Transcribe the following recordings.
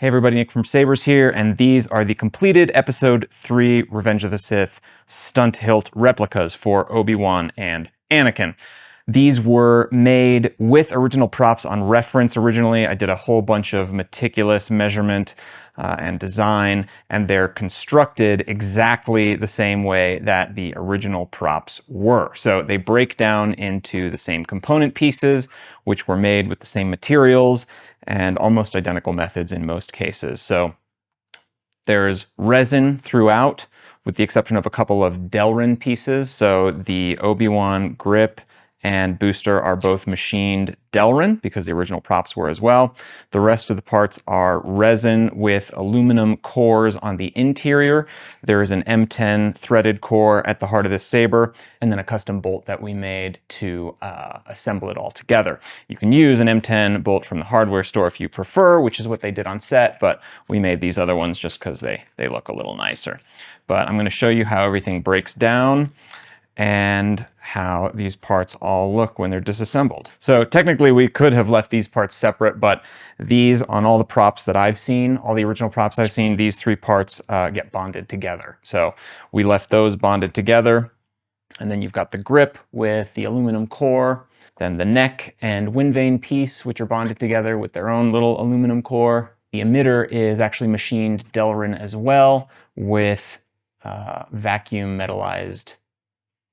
Hey everybody, Nick from Saberz here, and these are the completed Episode 3 Revenge of the Sith stunt hilt replicas for Obi-Wan and Anakin. These were made with original props on reference originally. I did a whole bunch of meticulous measurement and design, and they're constructed exactly the same way that the original props were. So they break down into the same component pieces, which were made with the same materials and almost identical methods in most cases. So there's resin throughout, with the exception of a couple of Delrin pieces. So the Obi-Wan grip and booster are both machined Delrin, because the original props were as well. The rest of the parts are resin with aluminum cores on the interior. There is an M10 threaded core at the heart of this saber, and then a custom bolt that we made to assemble it all together. You can use an M10 bolt from the hardware store if you prefer, which is what they did on set, but we made these other ones just because they look a little nicer. But I'm going to show you how everything breaks down and how these parts all look when they're disassembled. So technically we could have left these parts separate, but these, on all the props that I've seen, all the original props I've seen, these three parts get bonded together. So we left those bonded together, and then you've got the grip with the aluminum core, then the neck and wind vane piece, which are bonded together with their own little aluminum core. The emitter is actually machined Delrin as well, with vacuum metallized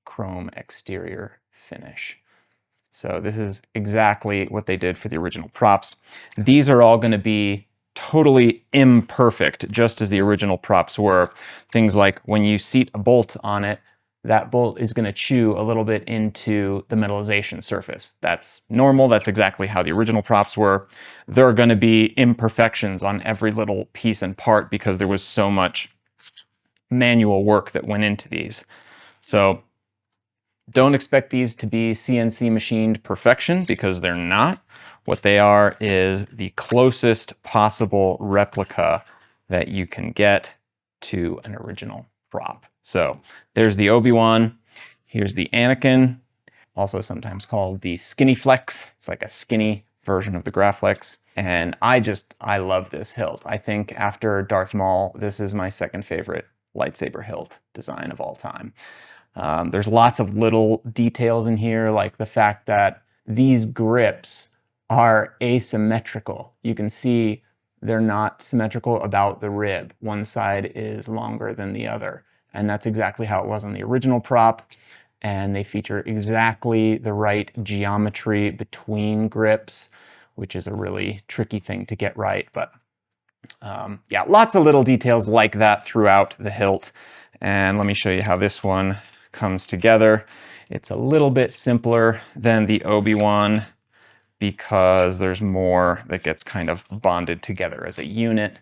chrome exterior finish. So this is exactly what they did for the original props. These are all going to be totally imperfect, just as the original props were. Things like when you seat a bolt on it, that bolt is going to chew a little bit into the metallization surface. That's normal. That's exactly how the original props were. There are going to be imperfections on every little piece and part because there was so much manual work that went into these. So don't expect these to be CNC machined perfection, because they're not. What they are is the closest possible replica that you can get to an original prop. So there's the Obi-Wan, here's the Anakin, also sometimes called the Skinny Flex. It's like a skinny version of the Graflex. And I love this hilt. I think after Darth Maul, this is my second favorite lightsaber hilt design of all time. There's lots of little details in here, like the fact that these grips are asymmetrical. You can see they're not symmetrical about the rib. One side is longer than the other. And that's exactly how it was on the original prop. And they feature exactly the right geometry between grips, which is a really tricky thing to get right. But yeah, lots of little details like that throughout the hilt. And let me show you how this one comes together. It's a little bit simpler than the Obi-Wan because there's more that gets kind of bonded together as a unit.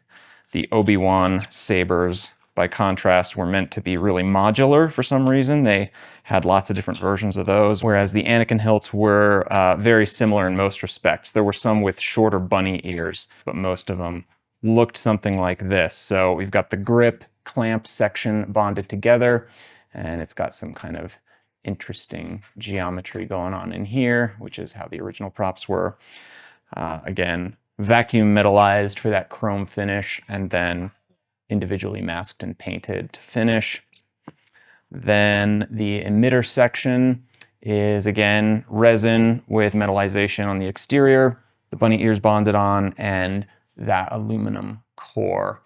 The Obi-Wan sabers, by contrast, were meant to be really modular for some reason. They had lots of different versions of those, whereas the Anakin hilts were very similar in most respects. There were some with shorter bunny ears, but most of them looked something like this. So we've got the grip clamp section bonded together, and it's got some kind of interesting geometry going on in here, which is how the original props were. Again, vacuum metallized for that chrome finish, and then individually masked and painted to finish. Then the emitter section is, again, resin with metallization on the exterior, the bunny ears bonded on, and that aluminum core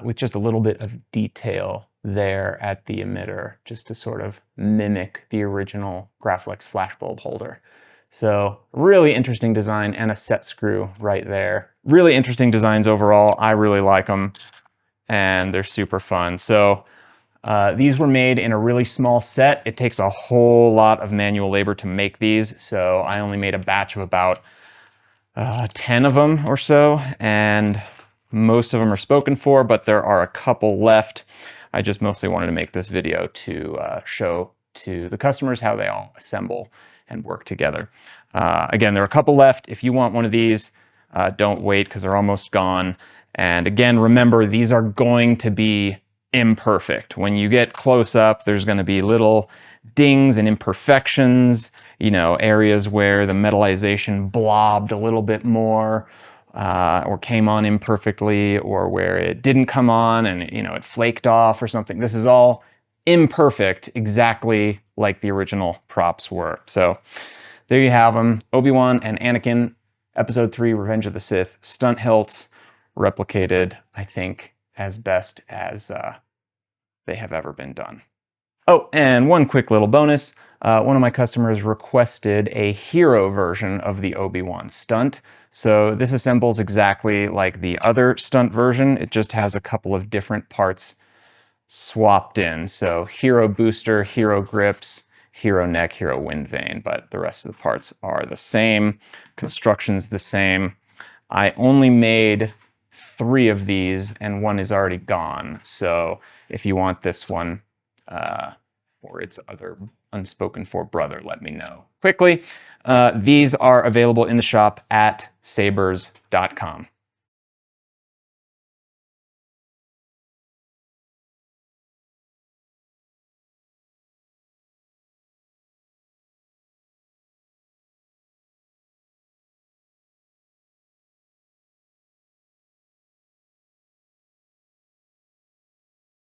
with just a little bit of detail there at the emitter, just to sort of mimic the original Graflex flashbulb holder. So really interesting design, and a set screw right there. Really interesting designs overall. I really like them, and they're super fun. So these were made in a really small set. It takes a whole lot of manual labor to make these, so I only made a batch of about 10 of them or so, and most of them are spoken for, but there are a couple left. I just mostly wanted to make this video to show to the customers how they all assemble and work together. Again, there are a couple left. If you want one of these, don't wait, because they're almost gone. And again, remember, these are going to be imperfect. When you get close up, there's going to be little dings and imperfections, you know, areas where the metallization blobbed a little bit more, or came on imperfectly, or where it didn't come on and it flaked off or something. This is all imperfect, exactly like the original props were. So there you have them. Obi-Wan and Anakin, Episode 3, Revenge of the Sith, stunt hilts, replicated, I think, as best as they have ever been done. Oh, and one quick little bonus. One of my customers requested a hero version of the Obi-Wan stunt. So this assembles exactly like the other stunt version. It just has a couple of different parts swapped in. So hero booster, hero grips, hero neck, hero wind vane, but the rest of the parts are the same. Construction's the same. I only made 3 of these and one is already gone. So if you want this one, or its other unspoken for brother, let me know quickly. These are available in the shop at Saberz.com.